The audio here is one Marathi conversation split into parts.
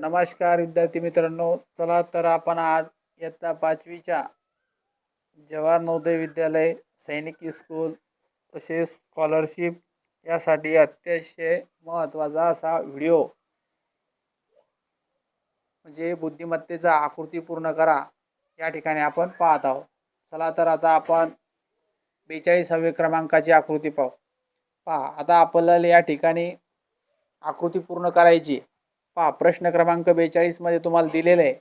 नमस्कार विद्यार्थी मित्रांनो, चला तर आपण आज इयत्ता 5वीच्या जवाहर नवोदय विद्यालय सैनिकी स्कूल तसेच स्कॉलरशिप यासाठी अतिशय महत्त्वाचा असा व्हिडिओ म्हणजे बुद्धिमत्तेचा आकृती पूर्ण करा या ठिकाणी आपण पाहत आहोत। चला तर आता आपण 42व्या क्रमांकाची आकृती पाहू। पहा, आता आपल्याला या ठिकाणी आकृती पूर्ण करायची। पहा, प्रश्न क्रमांक 42 मध्ये तुम्हाला दिलेले आहे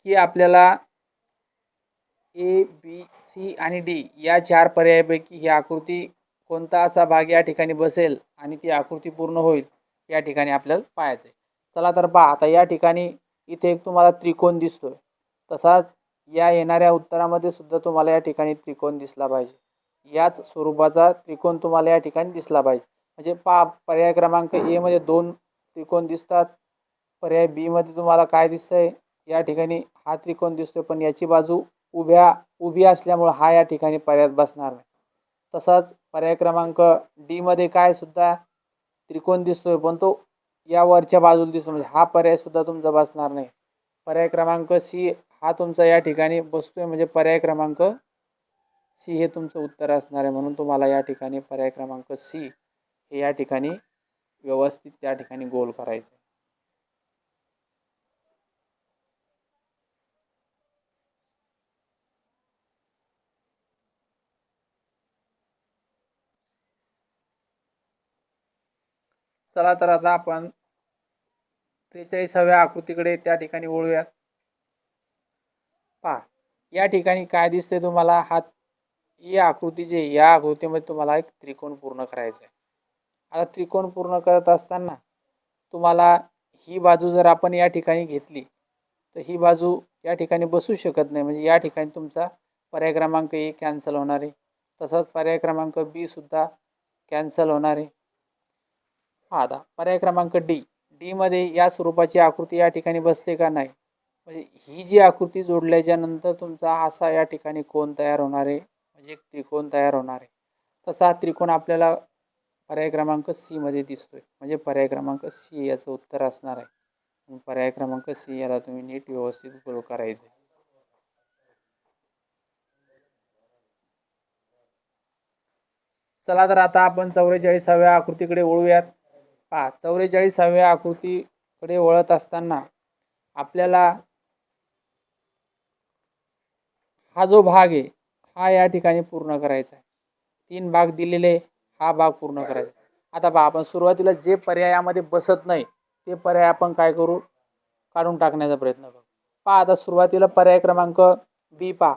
की आपल्याला ए बी सी आणि डी या चार पर्यायापैकी ही आकृती कोणता असा भाग या ठिकाणी बसेल आणि ती आकृती पूर्ण होईल या ठिकाणी आपल्याला पाहायचं आहे। चला तर पहा, आता या ठिकाणी इथे एक तुम्हाला त्रिकोण दिसतोय, तसाच या येणाऱ्या उत्तरामध्ये सुद्धा तुम्हाला या ठिकाणी त्रिकोण दिसला पाहिजे। याच स्वरूपाचा त्रिकोण तुम्हाला या ठिकाणी दिसला पाहिजे। म्हणजे पहा, पर्याय क्रमांक ए मध्ये 2 त्रिकोण दिसतात, पर्याय बी मध्ये तुम्हाला काय दिसतंय, या ठिकाणी हा त्रिकोण दिसतोय पण याची बाजू उभी असल्यामुळे हा या ठिकाणी पर्यायात बसणार नाही। तसाच पर्याय क्रमांक डी मध्ये काय सुद्धा त्रिकोण दिसतोय पण तो या वरच्या बाजूला दिसतो, म्हणजे हा पर्याय सुद्धा तुमचा बसणार नाही। पर्याय क्रमांक सी हा तुमचा या ठिकाणी बसतोय, म्हणजे पर्याय क्रमांक सी हे तुमचं उत्तर असणार आहे। म्हणून तुम्हाला या ठिकाणी पर्याय क्रमांक सी हे या ठिकाणी व्यवस्थित त्या ठिकाणी गोल करायचं आहे। चला तर आता आपण 43व्या आकृतीकडे त्या ठिकाणी वळूयात। पहा, या ठिकाणी काय दिसते तुम्हाला, हा या आकृतीचे या आकृतीमध्ये तुम्हाला एक त्रिकोण पूर्ण करायचा आहे। आता त्रिकोण पूर्ण करत असताना तुम्हाला ही बाजू जर आपण या ठिकाणी घेतली तर ही बाजू या ठिकाणी बसू शकत नाही, म्हणजे या ठिकाणी तुमचा पर्याय क्रमांक ए कॅन्सल होणार आहे। तसंच पर्याय क्रमांक बी सुद्धा कॅन्सल होणार आहे। आता पर्याय क्रमांक डी मध्ये या स्वरूपाची आकृती या ठिकाणी बसते का नाही, म्हणजे ही जी आकृती जोडल्याच्या नंतर तुमचा असा या ठिकाणी कोन तयार होणार आहे, म्हणजे एक त्रिकोण तयार होणार आहे। तसा त्रिकोण आपल्याला पर्याय क्रमांक सी मध्ये दिसतोय, म्हणजे पर्याय क्रमांक सी याचं उत्तर असणार आहे। पर्याय क्रमांक सी याला तुम्ही नीट व्यवस्थित गोल करायचे। चला तर आता आपण 44व्या आकृतीकडे वळूयात। पहा, 44व्या आकृतीकडे वळत असताना आपल्याला हा जो भाग आहे हा या ठिकाणी पूर्ण करायचा आहे। 3 भाग दिलेले, हा भाग पूर्ण करायचा। आता पहा, आपण सुरुवातीला जे पर्यायामध्ये बसत नाही ते पर्याय आपण काय करू, काढून टाकण्याचा प्रयत्न करू। पहा, आता सुरुवातीला पर्याय क्रमांक बी पहा,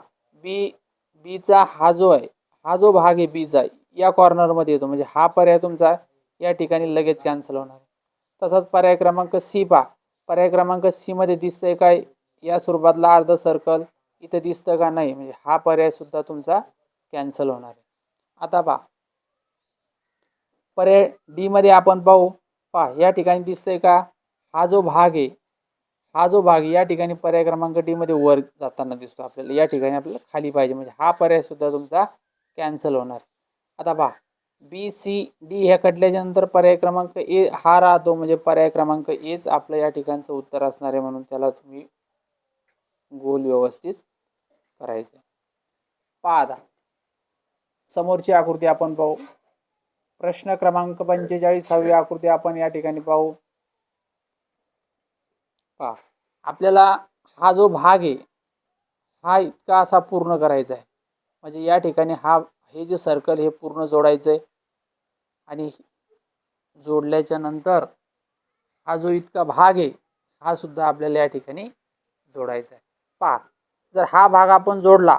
बीचा हा जो आहे, हा जो भाग आहे बीचा या कॉर्नरमध्ये येतो, म्हणजे हा पर्याय तुमचा या ठिकाणी लगेच कॅन्सल होणार आहे। तसाच पर्याय क्रमांक सी पहा, पर्याय क्रमांक सी मध्ये दिसतंय काय, या स्वरूपातला अर्ध सर्कल इथे दिसतं का नाही, म्हणजे हा पर्याय सुद्धा तुमचा कॅन्सल होणार आहे। आता पहा, पर्याय डी मध्ये आपण पाहू। पहा, या ठिकाणी दिसतंय का, हा जो भाग आहे, हा जो भाग या ठिकाणी पर्याय क्रमांक डी मध्ये वर जाताना दिसतो आपल्याला, या ठिकाणी आपल्याला खाली पाहिजे, म्हणजे हा पर्याय सुद्धा तुमचा कॅन्सल होणार। आता पहा, बी सी डी ह्या कटल्याच्या नंतर पर्याय क्रमांक ए हा राहतो, म्हणजे पर्याय क्रमांक एच आपलं या ठिकाणचं उत्तर असणार आहे। म्हणून त्याला तुम्ही गोल व्यवस्थित करायचं। पहा, आता समोरची आकृती आपण पाहू। प्रश्न क्रमांक 45व्या आकृती आपण या ठिकाणी पाहू। पहा, आपल्याला हा जो भाग आहे हा इतका असा पूर्ण करायचा आहे, म्हणजे या ठिकाणी हे जे सर्कल हे पूर्ण जोडायचं आहे आणि जोडल्याच्या नंतर हा जो इतका भाग आहे हा सुद्धा आपल्याला या ठिकाणी जोडायचा आहे। पहा, जर हा भाग आपण जोडला,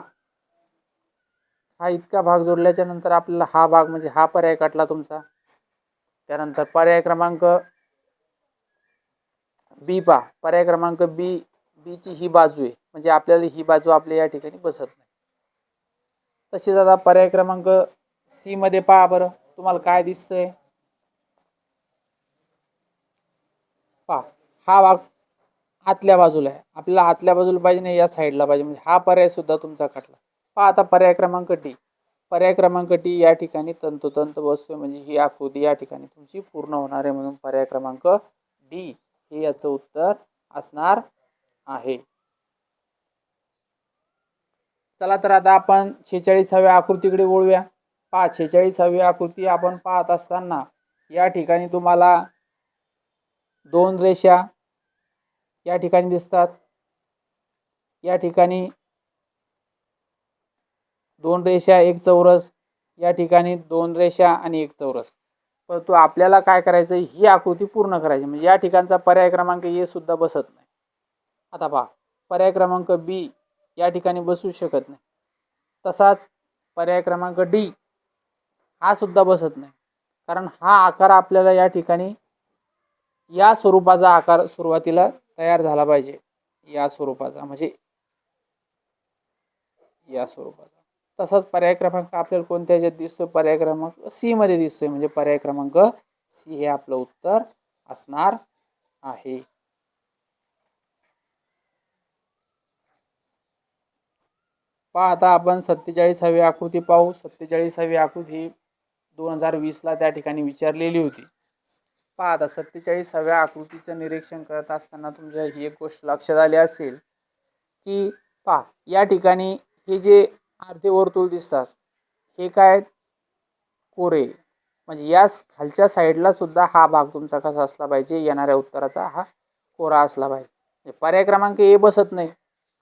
हा इतका भाग जोडल्याच्या नंतर आपल्याला हा भाग म्हणजे हा पर्याय काढला तुमचा। त्यानंतर पर्याय क्रमांक बी पहा, पर्याय क्रमांक बीची ही बाजू आहे, म्हणजे आपल्याला ही बाजू आपल्या या ठिकाणी बसत नाही। तसेच आता पर्याय क्रमांक सी मध्ये पहा बरं, तुम्हाला काय दिसतंय। पहा, हा भाग आतल्या बाजूला आहे, आपल्याला आतल्या बाजूला पाहिजे नाही, या साईडला पाहिजे, म्हणजे हा पर्याय सुद्धा तुमचा काढला। पहा, आता पर्याय क्रमांक डी, पर्याय क्रमांक डी या ठिकाणी तंतोतंत बसतोय, म्हणजे ही आकृती या ठिकाणी तुमची पूर्ण होणार आहे। म्हणून पर्याय क्रमांक डी हे याचं उत्तर असणार आहे. चला तर आता आपण 46व्या आकृतीकडे वळूया. पहा 46वी आकृती आपण पाहत असताना या ठिकाणी तुम्हाला दोन रेषा या ठिकाणी दिसतात. या ठिकाणी दोन रेषा एक चौरस, या ठिकाणी दोन रेषा आणि एक चौरस. परंतु आपल्याला काय करायचं, ही आकृती पूर्ण करायची. म्हणजे या ठिकाणचा पर्याय क्रमांक ए सुद्धा बसत नाही. आता पहा पर्याय क्रमांक बी या ठिकाणी बसू शकत नाही. तसाच पर्याय क्रमांक डी हा सुद्धा बसत नाही, कारण हा आकार आपल्याला या ठिकाणी या स्वरूपाचा आकार सुरुवातीला तयार झाला पाहिजे. या स्वरूपाचा म्हणजे या स्वरूपाचा. तसाच पर्याय क्रमांक आपल्याला कोणत्या ह्याच्यात दिसतोय, पर्याय क्रमांक सी मध्ये दिसतोय. म्हणजे पर्याय क्रमांक सी हे आपलं उत्तर असणार आहे. पहा आता आपण 47वी आकृती पाहू. 47वी आकृती ही 2020 ला त्या ठिकाणी विचारलेली होती. पहा आता 47व्या आकृतीचं निरीक्षण करत असताना तुमच्या ही एक गोष्ट लक्षात आली असेल की पहा या ठिकाणी हे जे अर्धे वर्तुळ दिसतात हे काय कोरे, म्हणजे या खालच्या साईडला सुद्धा हा भाग तुमचा कसा असला पाहिजे, येणाऱ्या उत्तराचा हा कोरा असला पाहिजे. पर्याय क्रमांक ए बसत नाही,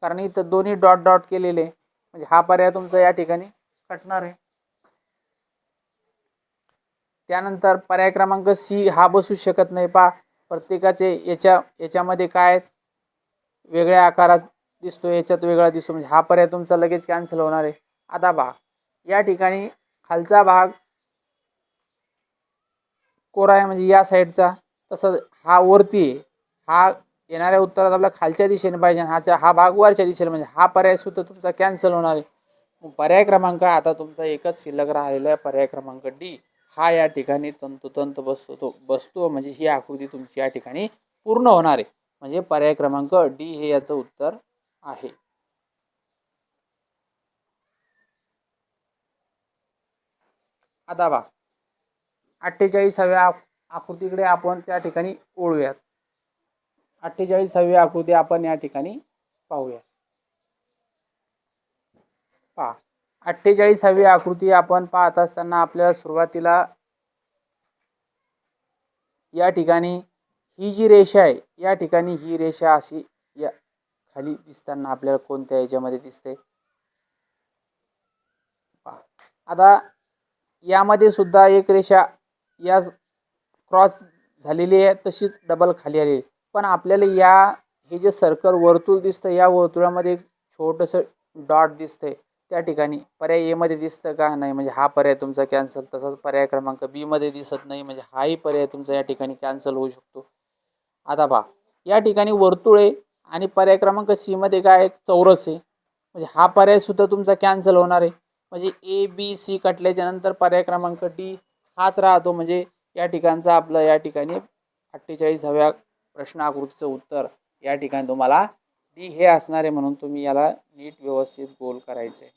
कारण इथं दोन्ही डॉट डॉट केलेले, म्हणजे हा पर्याय तुमचा या ठिकाणी कटणार आहे. त्यानंतर पर्याय क्रमांक सी हा बसू शकत नाही. पहा प्रत्येकाचे याच्यामध्ये काय वेगळ्या आकारात दिसतो, याच्यात वेगळा दिसतो, म्हणजे हा पर्याय तुमचा लगेच कॅन्सल होणार आहे. आता पहा या ठिकाणी खालचा भाग कोरा आहे म्हणजे या साईडचा, तसं हा वरती आहे. हा येणाऱ्या उत्तरात आपल्या खालच्या दिशेने पाहिजे, हा भाग वरच्या दिशेने, म्हणजे हा पर्याय सुद्धा तुमचा कॅन्सल होणार आहे. मग पर्याय क्रमांक आता तुमचा एकच शिल्लक राहिलेला आहे, पर्याय क्रमांक डी हा या ठिकाणी तंतोतंत बसतो म्हणजे ही आकृती तुमची या ठिकाणी पूर्ण होणार आहे. म्हणजे पर्याय क्रमांक डी हे याचं उत्तर आहे. आता बघा 48व्या आकृतीकडे आपण त्या ठिकाणी वळूयात. 48वी आकृती आपण या ठिकाणी पाहूया. पहा 48वी आकृती आपण पाहत असताना आपल्याला सुरुवातीला या ठिकाणी ही जी रेषा आहे, या ठिकाणी ही रेषा अशी या खाली दिसताना आपल्याला कोणत्या याच्यामध्ये दिसते. आता यामध्ये सुद्धा एक रेषा या क्रॉस झालेली आहे, तशीच डबल खाली आलेली, पण आपल्याला हे जे सर्कल वर्तुळ दिसतं, या वर्तुळामध्ये एक छोटंसं डॉट दिसतंय. त्या ठिकाणी पर्याय ए मध्ये दिसतं का नाही, म्हणजे हा पर्याय तुमचा कॅन्सल. तसाच पर्याय क्रमांक बी मध्ये दिसत नाही, म्हणजे हाही पर्याय तुमचा या ठिकाणी कॅन्सल होऊ शकतो. आता पहा या ठिकाणी वर्तुळ आहे आणि पर्याय क्रमांक सी मध्ये काय चौरस आहे, म्हणजे हा पर्याय सुद्धा तुमचा कॅन्सल होणार आहे. म्हणजे ए बी सी कटल्याच्या नंतर पर्याय क्रमांक डी हाच राहतो. म्हणजे या ठिकाणचा आपलं या ठिकाणी 48व्या प्रश्न आकृतीचं उत्तर या ठिकाणी तुम्हाला डी हे असणार आहे. म्हणून तुम्ही याला नीट व्यवस्थित गोल करायचं आहे.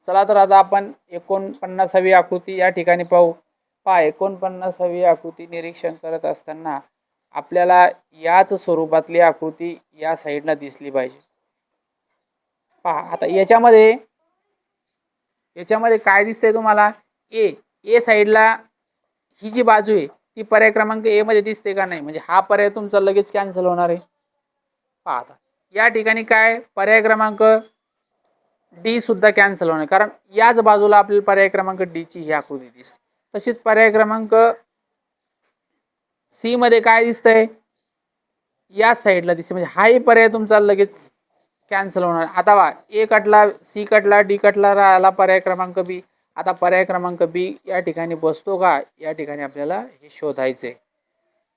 चला तर आता आपण 49वी आकृती या ठिकाणी पाहू. पहा 49वी आकृती निरीक्षण करत असताना आपल्याला याच स्वरूपातली आकृती या साईडला दिसली पाहिजे. पहा आता याच्यामध्ये काय दिसतंय तुम्हाला, ए साईडला ही जी बाजू आहे ती पर्याय क्रमांक ए मध्ये दिसते का नाही, म्हणजे हा पर्याय तुमचा लगेच कॅन्सल होणार आहे. पहा आता या ठिकाणी काय पर्याय क्रमांक डी सुद्धा कॅन्सल होणार, कारण याच बाजूला आपल्याला पर्याय क्रमांक डी ची ही आकृती दिसते. तशीच पर्याय क्रमांक सी मध्ये काय दिसतंय, याच साईडला दिसते, म्हणजे हाही पर्याय तुमचा लगेच कॅन्सल होणार. आता वा ए कटला, सी कटला, डी कटला, राहिला पर्याय क्रमांक बी. आता पर्याय क्रमांक बी या ठिकाणी बसतो का, या ठिकाणी आपल्याला हे शोधायचे.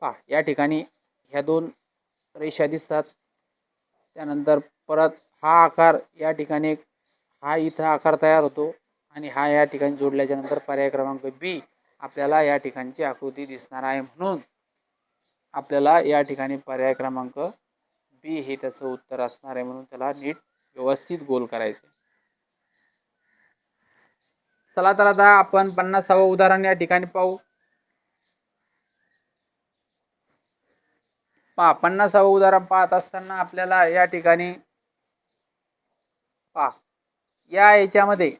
पहा या ठिकाणी ह्या दोन रेषा दिसतात, त्यानंतर परत हा आकार या ठिकाणी हा इथं आकार तयार होतो आणि हा या ठिकाणी जोडल्याच्या नंतर पर्याय क्रमांक बी आपल्याला या ठिकाणची आकृती दिसणार आहे. म्हणून आपल्याला या ठिकाणी पर्याय क्रमांक बी हे त्याचं उत्तर असणार आहे. म्हणून त्याला नीट व्यवस्थित गोल करायचं. चला तर आता आपण 50वे उदाहरण या ठिकाणी पाहू. पहा 50वे उदाहरण पाहत असताना आपल्याला या ठिकाणी पहा या याच्यामध्ये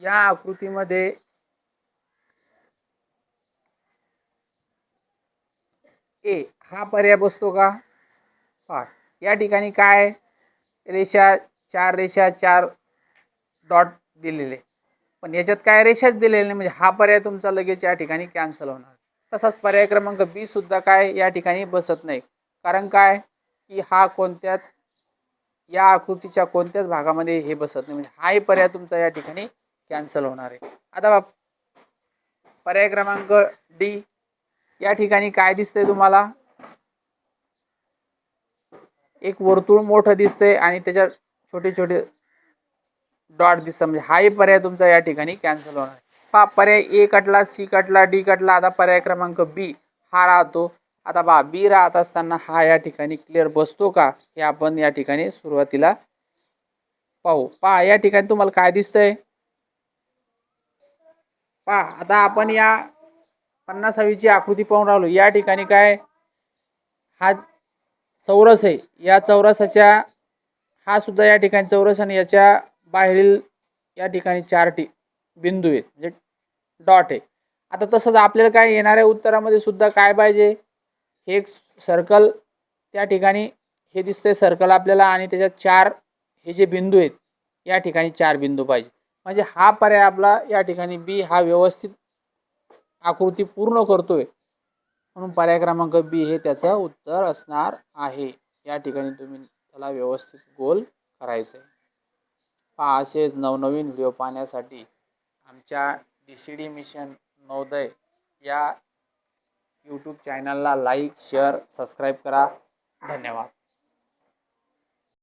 या आकृतीमध्ये ए हा पर्याय बसतो का? पहा या ठिकाणी काय रेषा, 4 रेषा, 4 डॉट दिलेले, पण याच्यात काय रेषाच दिलेले नाही, म्हणजे हा पर्याय तुमचा लगेच या ठिकाणी कॅन्सल होणार. तसाच पर्याय क्रमांक बी सुद्धा काय या ठिकाणी बसत नाही. कारण काय की हा कोणत्याच या आकृतीच्या कोणत्याच भागामध्ये हे बसत नाही, म्हणजे हाही पर्याय तुमचा या ठिकाणी कॅन्सल होणार आहे. आता पर्याय क्रमांक डी या ठिकाणी काय दिसतंय तुम्हाला? एक वर्तुळ मोठं दिसतंय आणि त्याच्यात छोटे छोटे डॉट दिसतात, म्हणजे हाही पर्याय तुमचा या ठिकाणी कॅन्सल होणार आहे. पहा पर्याय ए कटला, सी कटला, डी कटला. आता पर्याय क्रमांक बी हा राहतो. आता पहा बी राहत असताना हा या ठिकाणी क्लिअर बसतो का हे आपण या ठिकाणी सुरुवातीला पाहू. पहा या ठिकाणी तुम्हाला काय दिसतंय? पहा आता आपण या 50वी आकृती पाहून राहिलो. या ठिकाणी काय हा चौरस आहे, या चौरसाच्या हा सुद्धा या ठिकाणी चौरस आणि याच्या बाहेरील या ठिकाणी 4 बिंदू आहेत, म्हणजे डॉट आहे. आता तसंच आपल्याला काय येणाऱ्या उत्तरामध्ये सुद्धा काय पाहिजे? हे एक सर्कल त्या ठिकाणी हे दिसतंय सर्कल आपल्याला, आणि त्याच्यात 4 हे जे बिंदू आहेत या ठिकाणी 4 बिंदू पाहिजे. म्हणजे हा पर्याय आपला या ठिकाणी बी हा व्यवस्थित आकृती पूर्ण करतोय, म्हणून पर्याय क्रमांक बी हे त्याचं उत्तर असणार आहे. या ठिकाणी तुम्ही त्याला व्यवस्थित गोल करायचं आहे. पहा असेच नवनवीन व्हिडिओ पाहण्यासाठी आमच्या DCD मिशन नवोदय या यूट्यूब चॅनलला लाईक, शेअर, सबस्क्राईब करा. धन्यवाद.